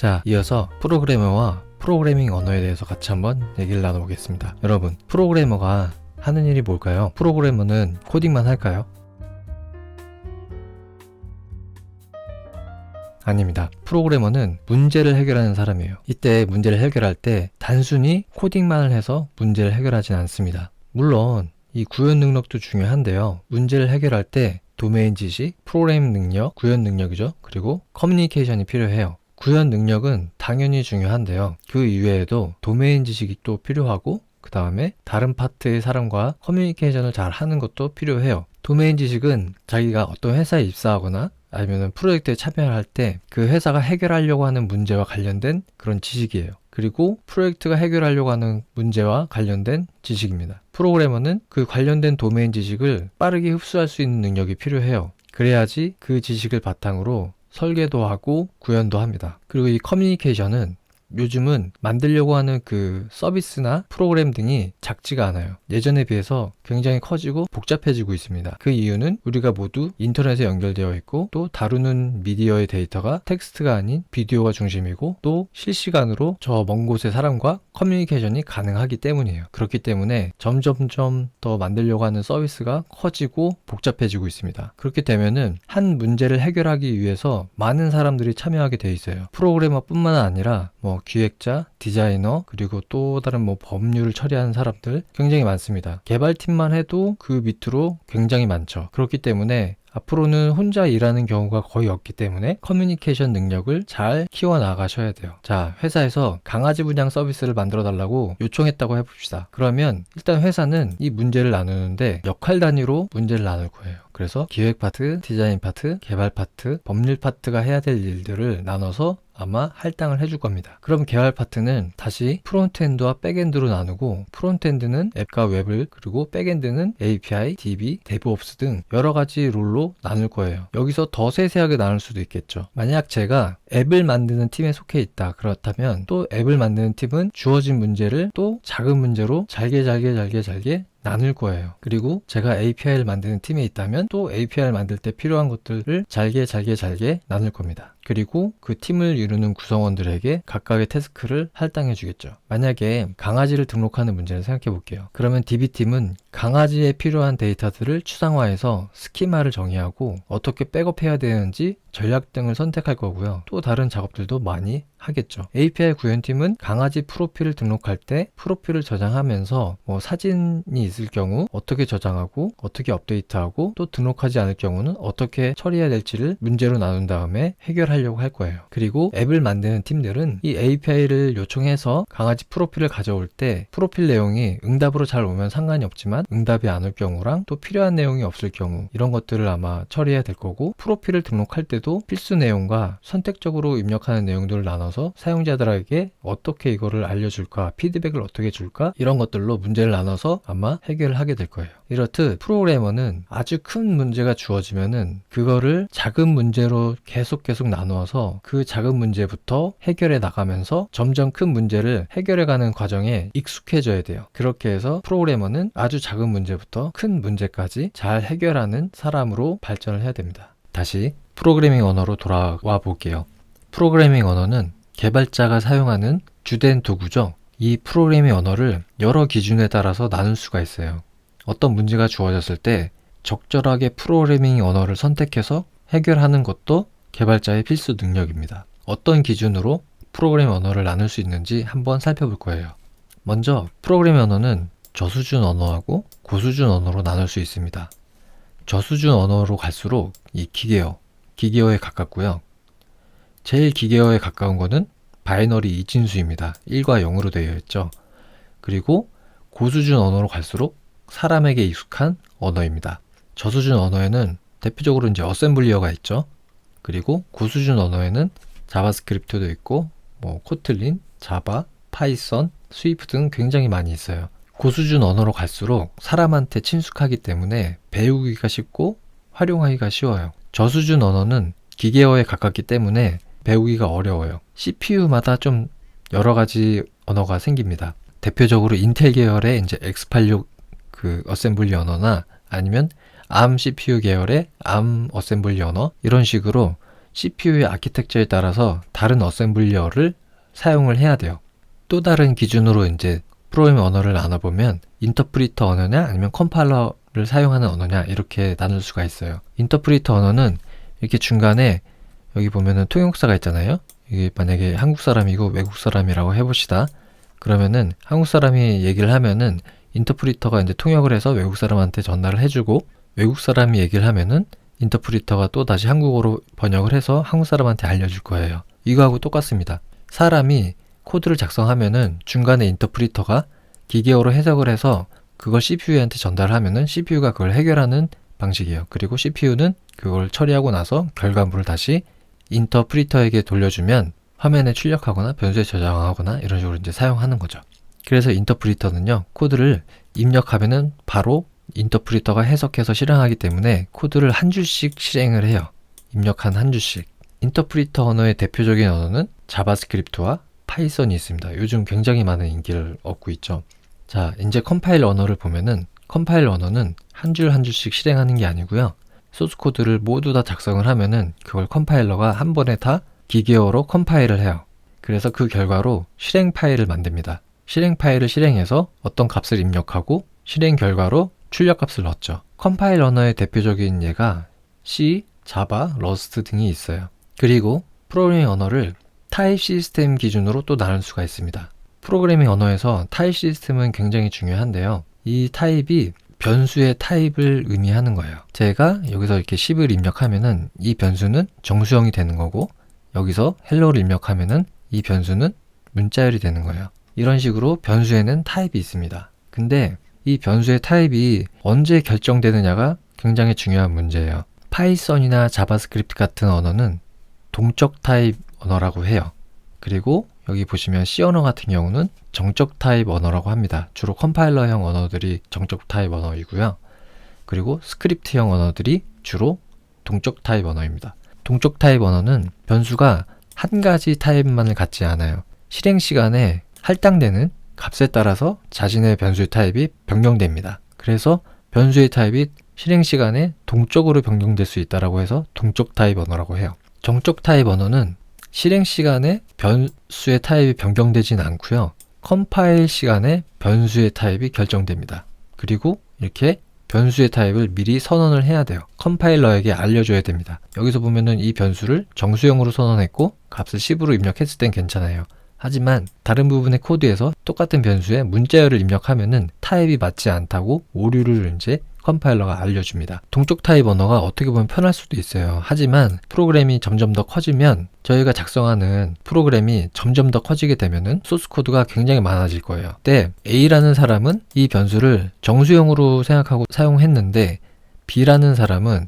자, 이어서 프로그래머와 프로그래밍 언어에 대해서 같이 한번 얘기를 나눠보겠습니다. 여러분, 프로그래머가 하는 일이 뭘까요? 프로그래머는 코딩만 할까요? 아닙니다. 프로그래머는 문제를 해결하는 사람이에요. 이때 문제를 해결할 때 단순히 코딩만을 해서 문제를 해결하진 않습니다. 물론 이 구현 능력도 중요한데요. 문제를 해결할 때 도메인 지식, 프로그래밍 능력, 구현 능력이죠. 그리고 커뮤니케이션이 필요해요. 구현 능력은 당연히 중요한데요. 그 이외에도 도메인 지식이 또 필요하고 그 다음에 다른 파트의 사람과 커뮤니케이션을 잘 하는 것도 필요해요. 도메인 지식은 자기가 어떤 회사에 입사하거나 아니면 프로젝트에 참여할 때 그 회사가 해결하려고 하는 문제와 관련된 그런 지식이에요. 그리고 프로젝트가 해결하려고 하는 문제와 관련된 지식입니다. 프로그래머는 그 관련된 도메인 지식을 빠르게 흡수할 수 있는 능력이 필요해요. 그래야지 그 지식을 바탕으로 설계도 하고 구현도 합니다. 그리고 이 커뮤니케이션은 요즘은 만들려고 하는 그 서비스나 프로그램 등이 작지가 않아요. 예전에 비해서 굉장히 커지고 복잡해지고 있습니다. 그 이유는 우리가 모두 인터넷에 연결되어 있고 또 다루는 미디어의 데이터가 텍스트가 아닌 비디오가 중심이고 또 실시간으로 저 먼 곳의 사람과 커뮤니케이션이 가능하기 때문이에요. 그렇기 때문에 점점점 더 만들려고 하는 서비스가 커지고 복잡해지고 있습니다. 그렇게 되면은 한 문제를 해결하기 위해서 많은 사람들이 참여하게 돼 있어요. 프로그래머뿐만 아니라 기획자, 디자이너, 그리고 또 다른 법률을 처리하는 사람들 굉장히 많습니다. 개발팀만 해도 그 밑으로 굉장히 많죠. 그렇기 때문에 앞으로는 혼자 일하는 경우가 거의 없기 때문에 커뮤니케이션 능력을 잘 키워나가셔야 돼요. 자, 회사에서 강아지 분양 서비스를 만들어 달라고 요청했다고 해봅시다. 그러면 일단 회사는 이 문제를 나누는데 역할 단위로 문제를 나눌 거예요. 그래서 기획 파트, 디자인 파트, 개발 파트, 법률 파트가 해야 될 일들을 나눠서 아마 할당을 해줄 겁니다. 그럼 개발 파트는 다시 프론트엔드와 백엔드로 나누고 프론트엔드는 앱과 웹을 그리고 백엔드는 API, DB, DevOps 등 여러 가지 롤로 나눌 거예요. 여기서 더 세세하게 나눌 수도 있겠죠. 만약 제가 앱을 만드는 팀에 속해 있다. 그렇다면 또 앱을 만드는 팀은 주어진 문제를 또 작은 문제로 잘게 나눌 거예요. 그리고 제가 API를 만드는 팀에 있다면 또 API를 만들 때 필요한 것들을 잘게 나눌 겁니다. 그리고 그 팀을 이루는 구성원들에게 각각의 태스크를 할당해 주겠죠. 만약에 강아지를 등록하는 문제를 생각해 볼게요. 그러면 DB팀은 강아지에 필요한 데이터들을 추상화해서 스키마를 정의하고 어떻게 백업해야 되는지 전략 등을 선택할 거고요. 또 다른 작업들도 많이 하겠죠. API 구현팀은 강아지 프로필을 등록할 때 프로필을 저장하면서 사진이 있을 경우 어떻게 저장하고 어떻게 업데이트하고 또 등록하지 않을 경우는 어떻게 처리해야 될지를 문제로 나눈 다음에 해결하려고 할 거예요. 그리고 앱을 만드는 팀들은 이 API를 요청해서 강아지 프로필을 가져올 때 프로필 내용이 응답으로 잘 오면 상관이 없지만 응답이 안 올 경우랑 또 필요한 내용이 없을 경우 이런 것들을 아마 처리해야 될 거고 프로필을 등록할 때도 필수 내용과 선택적으로 입력하는 내용들을 나눠서 사용자들에게 어떻게 이거를 알려줄까 피드백을 어떻게 줄까 이런 것들로 문제를 나눠서 아마 해결을 하게 될 거예요. 이렇듯 프로그래머는 아주 큰 문제가 주어지면은 그거를 작은 문제로 계속 나누어서 그 작은 문제부터 해결해 나가면서 점점 큰 문제를 해결해가는 과정에 익숙해져야 돼요. 그렇게 해서 프로그래머는 아주 작은 문제부터 큰 문제까지 잘 해결하는 사람으로 발전을 해야 됩니다. 다시 프로그래밍 언어로 돌아와 볼게요. 프로그래밍 언어는 개발자가 사용하는 주된 도구죠. 이 프로그래밍 언어를 여러 기준에 따라서 나눌 수가 있어요. 어떤 문제가 주어졌을 때 적절하게 프로그래밍 언어를 선택해서 해결하는 것도 개발자의 필수 능력입니다. 어떤 기준으로 프로그래밍 언어를 나눌 수 있는지 한번 살펴볼 거예요. 먼저 프로그래밍 언어는 저수준 언어하고 고수준 언어로 나눌 수 있습니다. 저수준 언어로 갈수록 이 기계어에 가깝고요. 제일 기계어에 가까운 거는 바이너리 이진수입니다. 1과 0으로 되어 있죠. 그리고 고수준 언어로 갈수록 사람에게 익숙한 언어입니다. 저수준 언어에는 대표적으로 이제 어셈블리어가 있죠. 그리고 고수준 언어에는 자바스크립트도 있고 코틀린, 자바, 파이썬, 스위프트 등 굉장히 많이 있어요. 고수준 언어로 갈수록 사람한테 친숙하기 때문에 배우기가 쉽고 활용하기가 쉬워요. 저수준 언어는 기계어에 가깝기 때문에 배우기가 어려워요. CPU마다 좀 여러 가지 언어가 생깁니다. 대표적으로 인텔 계열의 이제 x86 그 어셈블리 언어나 아니면 ARM CPU 계열의 ARM 어셈블리 언어 이런 식으로 CPU의 아키텍처에 따라서 다른 어셈블리어를 사용을 해야 돼요. 또 다른 기준으로 이제 프로그래밍 언어를 나눠보면 인터프리터 언어냐 아니면 컴파일러를 사용하는 언어냐 이렇게 나눌 수가 있어요. 인터프리터 언어는 이렇게 중간에 여기 보면은 통역사가 있잖아요. 이게 만약에 한국 사람이고 외국 사람이라고 해봅시다. 그러면은 한국 사람이 얘기를 하면은 인터프리터가 이제 통역을 해서 외국 사람한테 전달을 해주고, 외국 사람이 얘기를 하면은 인터프리터가 또 다시 한국어로 번역을 해서 한국 사람한테 알려줄 거예요. 이거하고 똑같습니다. 사람이 코드를 작성하면은 중간에 인터프리터가 기계어로 해석을 해서 그걸 CPU한테 전달을 하면은 CPU가 그걸 해결하는 방식이에요. 그리고 CPU는 그걸 처리하고 나서 결과물을 다시 인터프리터에게 돌려주면 화면에 출력하거나 변수에 저장하거나 이런 식으로 이제 사용하는 거죠. 그래서 인터프리터는요, 코드를 입력하면은 바로 인터프리터가 해석해서 실행하기 때문에 코드를 한 줄씩 실행을 해요. 입력한 한 줄씩. 인터프리터 언어의 대표적인 언어는 자바스크립트와 파이썬이 있습니다. 요즘 굉장히 많은 인기를 얻고 있죠. 자, 이제 컴파일 언어를 보면은 컴파일 언어는 한 줄 한 줄씩 실행하는 게 아니고요. 소스 코드를 모두 다 작성을 하면은 그걸 컴파일러가 한 번에 다 기계어로 컴파일을 해요. 그래서 그 결과로 실행 파일을 만듭니다. 실행 파일을 실행해서 어떤 값을 입력하고 실행 결과로 출력 값을 넣었죠. 컴파일 언어의 대표적인 예가 C, 자바, 러스트 등이 있어요. 그리고 프로그래밍 언어를 타입 시스템 기준으로 또 나눌 수가 있습니다. 프로그래밍 언어에서 타입 시스템은 굉장히 중요한데요. 이 타입이 변수의 타입을 의미하는 거예요. 제가 여기서 이렇게 10을 입력하면은 이 변수는 정수형이 되는 거고, 여기서 헬로를 입력하면은 이 변수는 문자열이 되는 거예요. 이런 식으로 변수에는 타입이 있습니다. 근데 이 변수의 타입이 언제 결정되느냐가 굉장히 중요한 문제예요. 파이썬이나 자바스크립트 같은 언어는 동적 타입 언어라고 해요. 그리고 여기 보시면 C 언어 같은 경우는 정적 타입 언어라고 합니다. 주로 컴파일러형 언어들이 정적 타입 언어이고요. 그리고 스크립트형 언어들이 주로 동적 타입 언어입니다. 동적 타입 언어는 변수가 한 가지 타입만을 갖지 않아요. 실행 시간에 할당되는 값에 따라서 자신의 변수의 타입이 변경됩니다. 그래서 변수의 타입이 실행 시간에 동적으로 변경될 수 있다고 해서 동적 타입 언어라고 해요. 정적 타입 언어는 실행 시간에 변수의 타입이 변경되진 않고요. 컴파일 시간에 변수의 타입이 결정됩니다. 그리고 이렇게 변수의 타입을 미리 선언을 해야 돼요. 컴파일러에게 알려줘야 됩니다. 여기서 보면은 이 변수를 정수형으로 선언했고 값을 10으로 입력했을 땐 괜찮아요. 하지만 다른 부분의 코드에서 똑같은 변수에 문자열을 입력하면은 타입이 맞지 않다고 오류를 이제 컴파일러가 알려줍니다. 동적 타입 언어가 어떻게 보면 편할 수도 있어요. 하지만 프로그램이 점점 더 커지면 저희가 작성하는 프로그램이 점점 더 커지게 되면은 소스 코드가 굉장히 많아질 거예요. 그때 A라는 사람은 이 변수를 정수형으로 생각하고 사용했는데 B라는 사람은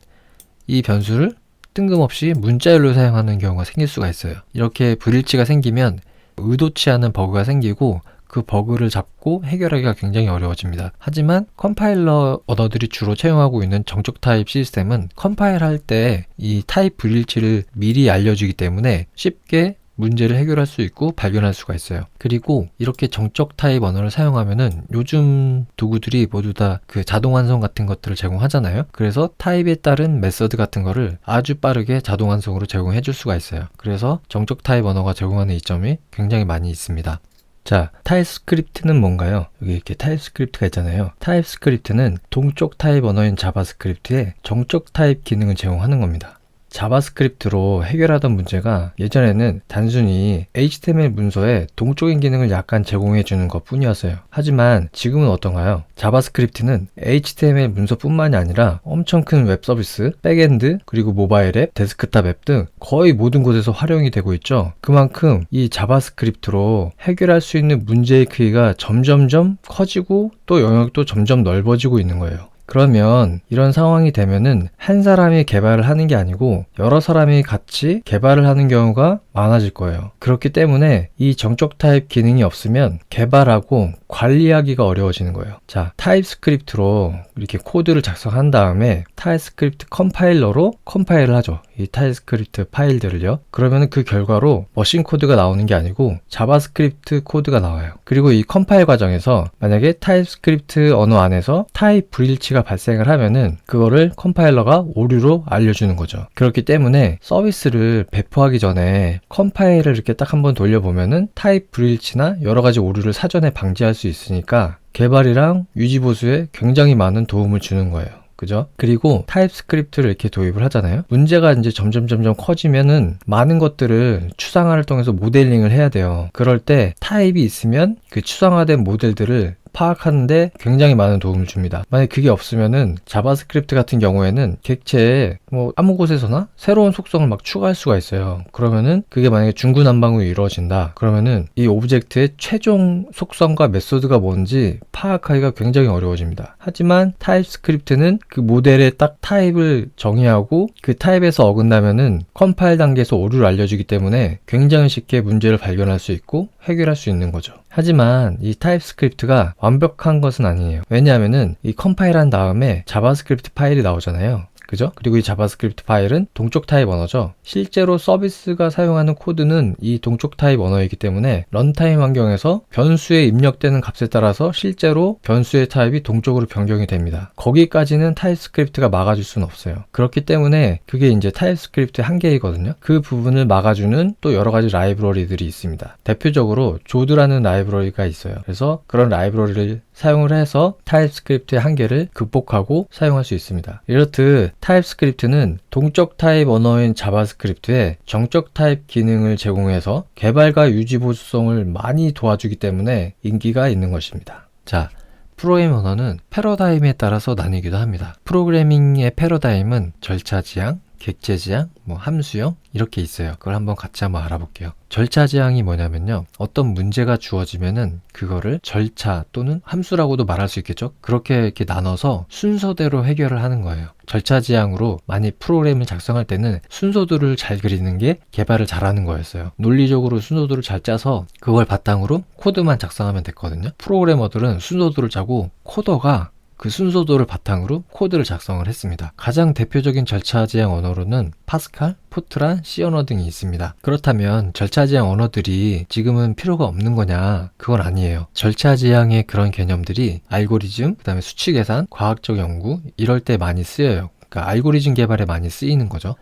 이 변수를 뜬금없이 문자열로 사용하는 경우가 생길 수가 있어요. 이렇게 불일치가 생기면 의도치 않은 버그가 생기고 그 버그를 잡고 해결하기가 굉장히 어려워집니다. 하지만 컴파일러 언어들이 주로 채용하고 있는 정적 타입 시스템은 컴파일할 때 이 타입 불일치를 미리 알려주기 때문에 쉽게 문제를 해결할 수 있고 발견할 수가 있어요. 그리고 이렇게 정적 타입 언어를 사용하면은 요즘 도구들이 모두 다 그 자동 완성 같은 것들을 제공하잖아요. 그래서 타입에 따른 메서드 같은 거를 아주 빠르게 자동 완성으로 제공해 줄 수가 있어요. 그래서 정적 타입 언어가 제공하는 이점이 굉장히 많이 있습니다. 자, 타입스크립트는 뭔가요? 여기 이렇게 타입스크립트가 있잖아요. 타입스크립트는 동적 타입 언어인 자바스크립트에 정적 타입 기능을 제공하는 겁니다. 자바스크립트로 해결하던 문제가 예전에는 단순히 HTML 문서에 동적인 기능을 약간 제공해 주는 것 뿐이었어요. 하지만 지금은 어떤가요? 자바스크립트는 HTML 문서뿐만이 아니라 엄청 큰 웹 서비스, 백엔드, 그리고 모바일 앱, 데스크탑 앱 등 거의 모든 곳에서 활용이 되고 있죠. 그만큼 이 자바스크립트로 해결할 수 있는 문제의 크기가 점점점 커지고 또 영역도 점점 넓어지고 있는 거예요. 그러면 이런 상황이 되면은 한 사람이 개발을 하는 게 아니고 여러 사람이 같이 개발을 하는 경우가 많아질 거예요. 그렇기 때문에 이 정적 타입 기능이 없으면 개발하고 관리하기가 어려워지는 거예요. 자, 타입스크립트로 이렇게 코드를 작성한 다음에 타입스크립트 컴파일러로 컴파일을 하죠. 이 타입스크립트 파일들을요. 그러면 그 결과로 머신 코드가 나오는 게 아니고 자바스크립트 코드가 나와요. 그리고 이 컴파일 과정에서 만약에 타입스크립트 언어 안에서 타입 불일치가 발생을 하면은 그거를 컴파일러가 오류로 알려주는 거죠. 그렇기 때문에 서비스를 배포하기 전에 컴파일을 이렇게 딱 한번 돌려보면은 타입 불일치나 여러 가지 오류를 사전에 방지할 수 있으니까 개발이랑 유지 보수에 굉장히 많은 도움을 주는 거예요. 그죠? 그리고 타입스크립트를 이렇게 도입을 하잖아요. 문제가 이제 점점 커지면은 많은 것들을 추상화를 통해서 모델링을 해야 돼요. 그럴 때 타입이 있으면 그 추상화된 모델들을 파악하는데 굉장히 많은 도움을 줍니다. 만약 그게 없으면은 자바스크립트 같은 경우에는 객체에 뭐 아무 곳에서나 새로운 속성을 막 추가할 수가 있어요. 그러면은 그게 만약에 중구난방으로 이루어진다. 그러면은 이 오브젝트의 최종 속성과 메소드가 뭔지 파악하기가 굉장히 어려워집니다. 하지만 타입스크립트는 그 모델의 딱 타입을 정의하고 그 타입에서 어긋나면은 컴파일 단계에서 오류를 알려주기 때문에 굉장히 쉽게 문제를 발견할 수 있고 해결할 수 있는 거죠. 하지만 이 타입스크립트가 완벽한 것은 아니에요. 왜냐하면은 이 컴파일한 다음에 자바스크립트 파일이 나오잖아요. 그죠? 그리고 이 자바스크립트 파일은 동적 타입 언어죠. 실제로 서비스가 사용하는 코드는 이 동적 타입 언어이기 때문에 런타임 환경에서 변수에 입력되는 값에 따라서 실제로 변수의 타입이 동적으로 변경이 됩니다. 거기까지는 타입스크립트가 막아줄 수는 없어요. 그렇기 때문에 그게 이제 타입스크립트의 한계이거든요. 그 부분을 막아주는 또 여러 가지 라이브러리들이 있습니다. 대표적으로 조드라는 라이브러리가 있어요. 그래서 그런 라이브러리를 사용을 해서 타입스크립트의 한계를 극복하고 사용할 수 있습니다. 이렇듯 타입스크립트는 동적 타입 언어인 자바스크립트에 정적 타입 기능을 제공해서 개발과 유지 보수성을 많이 도와주기 때문에 인기가 있는 것입니다. 자, 프로그래밍 언어는 패러다임에 따라서 나뉘기도 합니다. 프로그래밍의 패러다임은 절차 지향, 객체 지향, 함수형 이렇게 있어요. 그걸 한번 같이 한번 알아볼게요. 절차 지향이 뭐냐면요. 어떤 문제가 주어지면은 그거를 절차 또는 함수라고도 말할 수 있겠죠. 그렇게 이렇게 나눠서 순서대로 해결을 하는 거예요. 절차 지향으로 많이 프로그램을 작성할 때는 순서들을 잘 그리는 게 개발을 잘하는 거였어요. 논리적으로 순서들을 잘 짜서 그걸 바탕으로 코드만 작성하면 됐거든요. 프로그래머들은 순서들을 짜고 코더가 그 순서도를 바탕으로 코드를 작성을 했습니다. 가장 대표적인 절차 지향 언어로는 파스칼, 포트란, C 언어 등이 있습니다. 그렇다면 절차 지향 언어들이 지금은 필요가 없는 거냐? 그건 아니에요. 절차 지향의 그런 개념들이 알고리즘, 그다음에 수치 계산, 과학적 연구 이럴 때 많이 쓰여요. 그러니까 알고리즘 개발에 많이 쓰이는 거죠.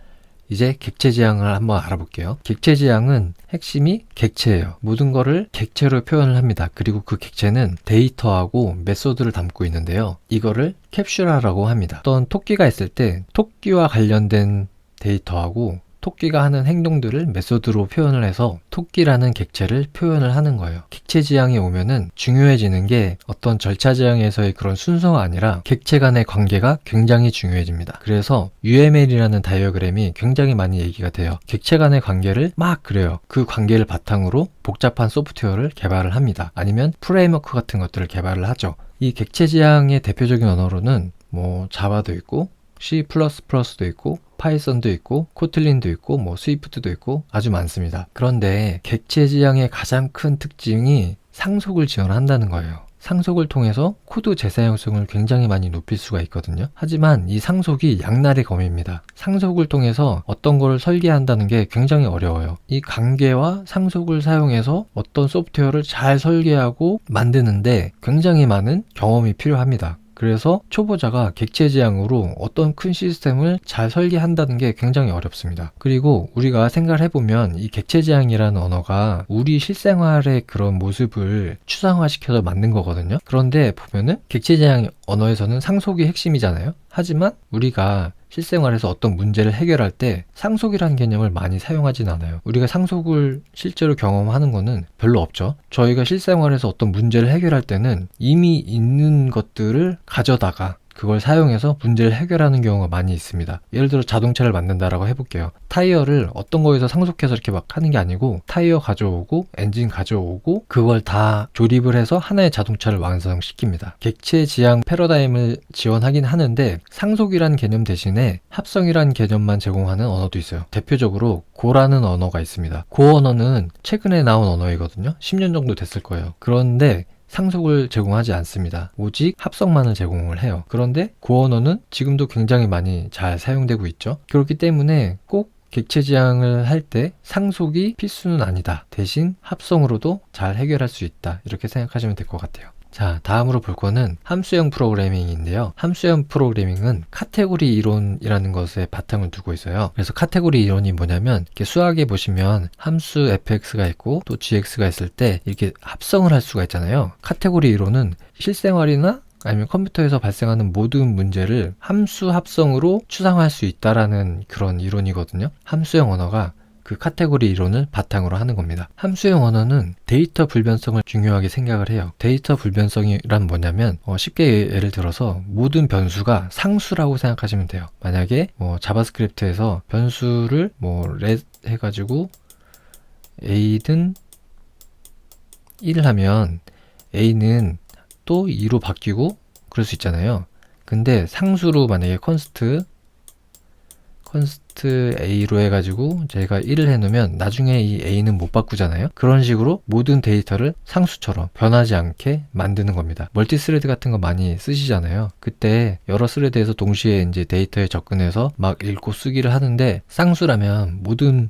이제 객체 지향을 한번 알아볼게요. 객체 지향은 핵심이 객체예요. 모든 거를 객체로 표현을 합니다. 그리고 그 객체는 데이터하고 메소드를 담고 있는데요. 이거를 캡슐화라고 합니다. 어떤 토끼가 있을 때 토끼와 관련된 데이터하고 토끼가 하는 행동들을 메소드로 표현을 해서 토끼라는 객체를 표현을 하는 거예요. 객체 지향이 오면은 중요해지는 게 어떤 절차 지향에서의 그런 순서가 아니라 객체 간의 관계가 굉장히 중요해집니다. 그래서 UML이라는 다이어그램이 굉장히 많이 얘기가 돼요. 객체 간의 관계를 막 그려요. 그 관계를 바탕으로 복잡한 소프트웨어를 개발을 합니다. 아니면 프레임워크 같은 것들을 개발을 하죠. 이 객체 지향의 대표적인 언어로는 자바도 있고 C++도 있고 파이썬도 있고 코틀린도 있고 스위프트도 있고 아주 많습니다. 그런데 객체 지향의 가장 큰 특징이 상속을 지원한다는 거예요. 상속을 통해서 코드 재사용성을 굉장히 많이 높일 수가 있거든요. 하지만 이 상속이 양날의 검입니다. 상속을 통해서 어떤 걸 설계한다는 게 굉장히 어려워요. 이 관계와 상속을 사용해서 어떤 소프트웨어를 잘 설계하고 만드는데 굉장히 많은 경험이 필요합니다. 그래서 초보자가 객체 지향으로 어떤 큰 시스템을 잘 설계한다는 게 굉장히 어렵습니다. 그리고 우리가 생각을 해보면 이 객체 지향이라는 언어가 우리 실생활의 그런 모습을 추상화시켜서 만든 거거든요. 그런데 보면은 객체 지향 언어에서는 상속이 핵심이잖아요. 하지만 우리가 실생활에서 어떤 문제를 해결할 때 상속이라는 개념을 많이 사용하진 않아요. 우리가 상속을 실제로 경험하는 거는 별로 없죠. 저희가 실생활에서 어떤 문제를 해결할 때는 이미 있는 것들을 가져다가 그걸 사용해서 문제를 해결하는 경우가 많이 있습니다. 예를 들어 자동차를 만든다라고 해볼게요. 타이어를 어떤 거에서 상속해서 이렇게 막 하는 게 아니고 타이어 가져오고 엔진 가져오고 그걸 다 조립을 해서 하나의 자동차를 완성시킵니다. 객체 지향 패러다임을 지원하긴 하는데 상속이라는 개념 대신에 합성이라는 개념만 제공하는 언어도 있어요. 대표적으로 고라는 언어가 있습니다. 고 언어는 최근에 나온 언어이거든요. 10년 정도 됐을 거예요. 그런데 상속을 제공하지 않습니다. 오직 합성만을 제공을 해요. 그런데 그 언어는 지금도 굉장히 많이 잘 사용되고 있죠. 그렇기 때문에 꼭 객체 지향을 할 때 상속이 필수는 아니다. 대신 합성으로도 잘 해결할 수 있다. 이렇게 생각하시면 될 것 같아요. 자, 다음으로 볼 거는 함수형 프로그래밍인데요. 함수형 프로그래밍은 카테고리 이론이라는 것에 바탕을 두고 있어요. 그래서 카테고리 이론이 뭐냐면 이렇게 수학에 보시면 함수 fx가 있고 또 gx가 있을 때 이렇게 합성을 할 수가 있잖아요. 카테고리 이론은 실생활이나 아니면 컴퓨터에서 발생하는 모든 문제를 함수 합성으로 추상화할 수 있다라는 그런 이론이거든요. 함수형 언어가 그 카테고리 이론을 바탕으로 하는 겁니다. 함수형 언어는 데이터 불변성을 중요하게 생각을 해요. 데이터 불변성이란 뭐냐면 쉽게 예를 들어서 모든 변수가 상수라고 생각하시면 돼요. 만약에 자바스크립트에서 변수를 let 해가지고 a는 1 하면 a는 또 2로 바뀌고 그럴 수 있잖아요. 근데 상수로 만약에 const a로 해가지고 제가 1을 해놓으면 나중에 이 a는 못 바꾸잖아요. 그런 식으로 모든 데이터를 상수처럼 변하지 않게 만드는 겁니다. 멀티스레드 같은 거 많이 쓰시잖아요. 그때 여러 스레드에서 동시에 이제 데이터에 접근해서 막 읽고 쓰기를 하는데 상수라면 모든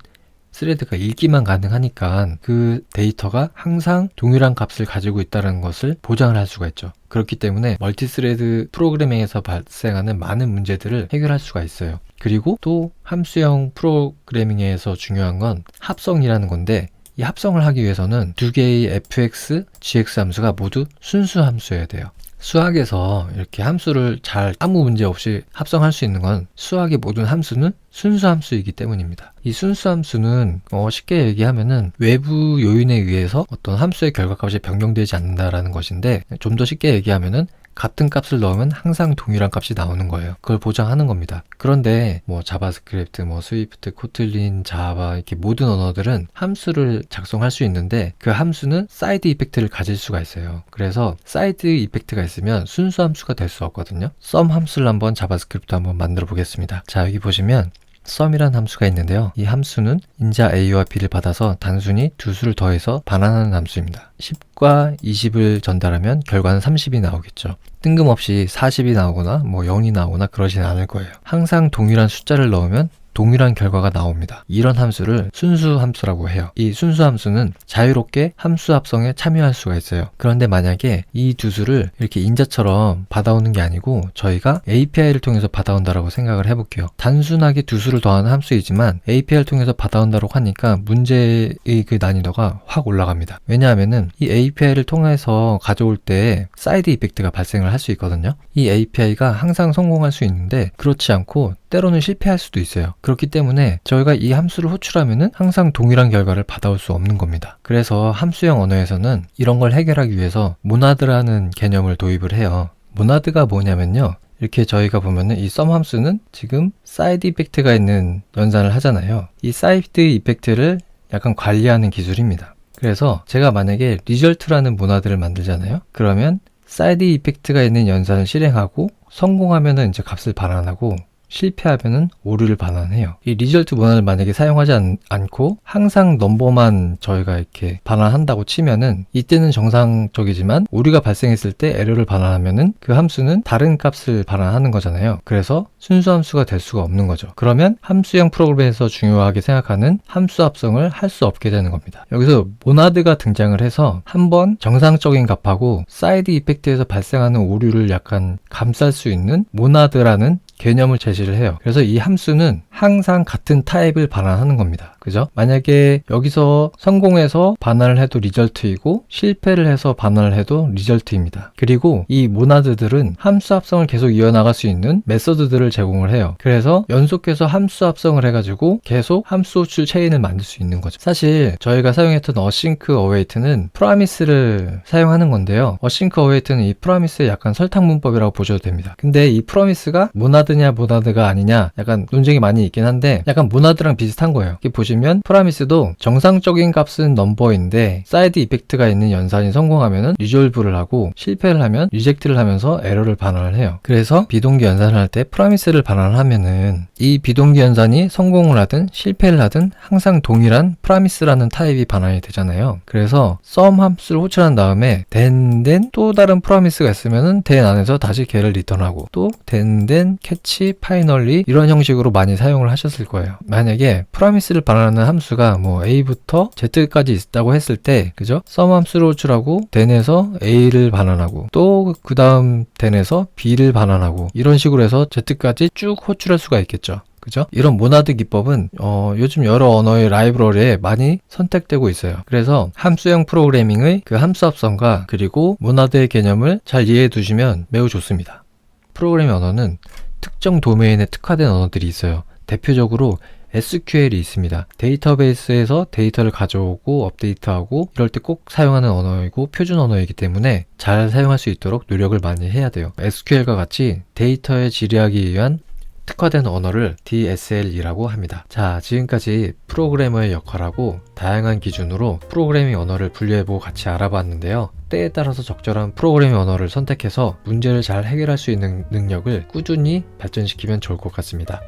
스레드가 읽기만 가능하니까 그 데이터가 항상 동일한 값을 가지고 있다는 것을 보장을 할 수가 있죠. 그렇기 때문에 멀티스레드 프로그래밍에서 발생하는 많은 문제들을 해결할 수가 있어요. 그리고 또 함수형 프로그래밍에서 중요한 건 합성이라는 건데 이 합성을 하기 위해서는 두 개의 fx, gx 함수가 모두 순수 함수여야 돼요. 수학에서 이렇게 함수를 잘 아무 문제 없이 합성할 수 있는 건 수학의 모든 함수는 순수 함수이기 때문입니다. 이 순수 함수는 쉽게 얘기하면은 외부 요인에 의해서 어떤 함수의 결과값이 변경되지 않는다라는 것인데 좀 더 쉽게 얘기하면은 같은 값을 넣으면 항상 동일한 값이 나오는 거예요. 그걸 보장하는 겁니다. 그런데 자바스크립트, 스위프트, 코틀린, 자바 이렇게 모든 언어들은 함수를 작성할 수 있는데 그 함수는 사이드 이펙트를 가질 수가 있어요. 그래서 사이드 이펙트가 있으면 순수 함수가 될 수 없거든요. 썸 함수를 한번 자바스크립트 한번 만들어 보겠습니다. 자, 여기 보시면 sum이라는 함수가 있는데요. 이 함수는 인자 a와 b를 받아서 단순히 두 수를 더해서 반환하는 함수입니다. 10과 20을 전달하면 결과는 30이 나오겠죠. 뜬금없이 40이 나오거나 0이 나오거나 그러진 않을 거예요. 항상 동일한 숫자를 넣으면 동일한 결과가 나옵니다. 이런 함수를 순수 함수라고 해요. 이 순수 함수는 자유롭게 함수 합성에 참여할 수가 있어요. 그런데 만약에 이 두 수를 이렇게 인자처럼 받아오는 게 아니고 저희가 API를 통해서 받아온다라고 생각을 해볼게요. 단순하게 두 수를 더하는 함수이지만 API를 통해서 받아온다고 하니까 문제의 그 난이도가 확 올라갑니다. 왜냐하면은 이 API를 통해서 가져올 때 사이드 이펙트가 발생을 할 수 있거든요. 이 API가 항상 성공할 수 있는데 그렇지 않고 때로는 실패할 수도 있어요. 그렇기 때문에 저희가 이 함수를 호출하면은 항상 동일한 결과를 받아올 수 없는 겁니다. 그래서 함수형 언어에서는 이런 걸 해결하기 위해서 모나드라는 개념을 도입을 해요. 모나드가 뭐냐면요. 이렇게 저희가 보면은 이 썸 함수는 지금 사이드 이펙트가 있는 연산을 하잖아요. 이 사이드 이펙트를 약간 관리하는 기술입니다. 그래서 제가 만약에 리절트라는 모나드를 만들잖아요. 그러면 사이드 이펙트가 있는 연산을 실행하고 성공하면은 이제 값을 반환하고 실패하면은 오류를 반환해요. 이 리절트 모나드를 만약에 사용하지 않고 항상 넘버만 저희가 이렇게 반환한다고 치면은 이때는 정상적이지만 오류가 발생했을 때 에러를 반환하면은 그 함수는 다른 값을 반환하는 거잖아요. 그래서 순수 함수가 될 수가 없는 거죠. 그러면 함수형 프로그램에서 중요하게 생각하는 함수 합성을 할 수 없게 되는 겁니다. 여기서 모나드가 등장을 해서 한번 정상적인 값하고 사이드 이펙트에서 발생하는 오류를 약간 감쌀 수 있는 모나드라는 개념을 제시를 해요. 그래서 이 함수는 항상 같은 타입을 반환하는 겁니다. 그죠? 만약에 여기서 성공해서 반환을 해도 리절트이고 실패를 해서 반환을 해도 리절트입니다. 그리고 이 모나드들은 함수 합성을 계속 이어나갈 수 있는 메서드들을 제공을 해요. 그래서 연속해서 함수 합성을 해가지고 계속 함수 호출 체인을 만들 수 있는 거죠. 사실 저희가 사용했던 어싱크 어웨이트는 프로미스를 사용하는 건데요. 어싱크 어웨이트는 이 프로미스의 약간 설탕 문법이라고 보셔도 됩니다. 근데 이 프로미스가 모나드냐 모나드가 아니냐 약간 논쟁이 많이 있긴 한데 약간 모나드랑 비슷한 거예요. 이렇게 보시면 보시면 프라미스도 정상적인 값은 넘버인데 사이드 이펙트가 있는 연산이 성공하면은 리졸브를 하고 실패를 하면 리젝트를 하면서 에러를 반환을 해요. 그래서 비동기 연산을 할 때 프라미스를 반환하면은 이 비동기 연산이 성공을 하든 실패를 하든 항상 동일한 프라미스라는 타입이 반환이 되잖아요. 그래서 sum 함수를 호출한 다음에 then 또 다른 프라미스가 있으면은 then 안에서 다시 걔를 리턴하고 또 then catch finally 이런 형식으로 많이 사용을 하셨을 거예요. 만약에 프라미스를 반환하는 함수가 뭐 a부터 z까지 있다고 했을 때 그죠? sum 함수를 호출하고 then에서 a를 반환하고 또 그 다음 then에서 b를 반환하고 이런 식으로 해서 z까지 쭉 호출할 수가 있겠죠. 그죠? 이런 모나드 기법은 요즘 여러 언어의 라이브러리에 많이 선택되고 있어요. 그래서 함수형 프로그래밍의 그 함수 합성과 그리고 모나드의 개념을 잘 이해해 두시면 매우 좋습니다. 프로그래밍 언어는 특정 도메인에 특화된 언어들이 있어요. 대표적으로 SQL이 있습니다. 데이터베이스에서 데이터를 가져오고 업데이트하고 이럴 때 꼭 사용하는 언어이고 표준 언어이기 때문에 잘 사용할 수 있도록 노력을 많이 해야 돼요. SQL과 같이 데이터의 질의하기 위한 특화된 언어를 DSL이라고 합니다. 자, 지금까지 프로그래머의 역할하고 다양한 기준으로 프로그래밍 언어를 분류해보고 같이 알아봤는데요. 때에 따라서 적절한 프로그래밍 언어를 선택해서 문제를 잘 해결할 수 있는 능력을 꾸준히 발전시키면 좋을 것 같습니다.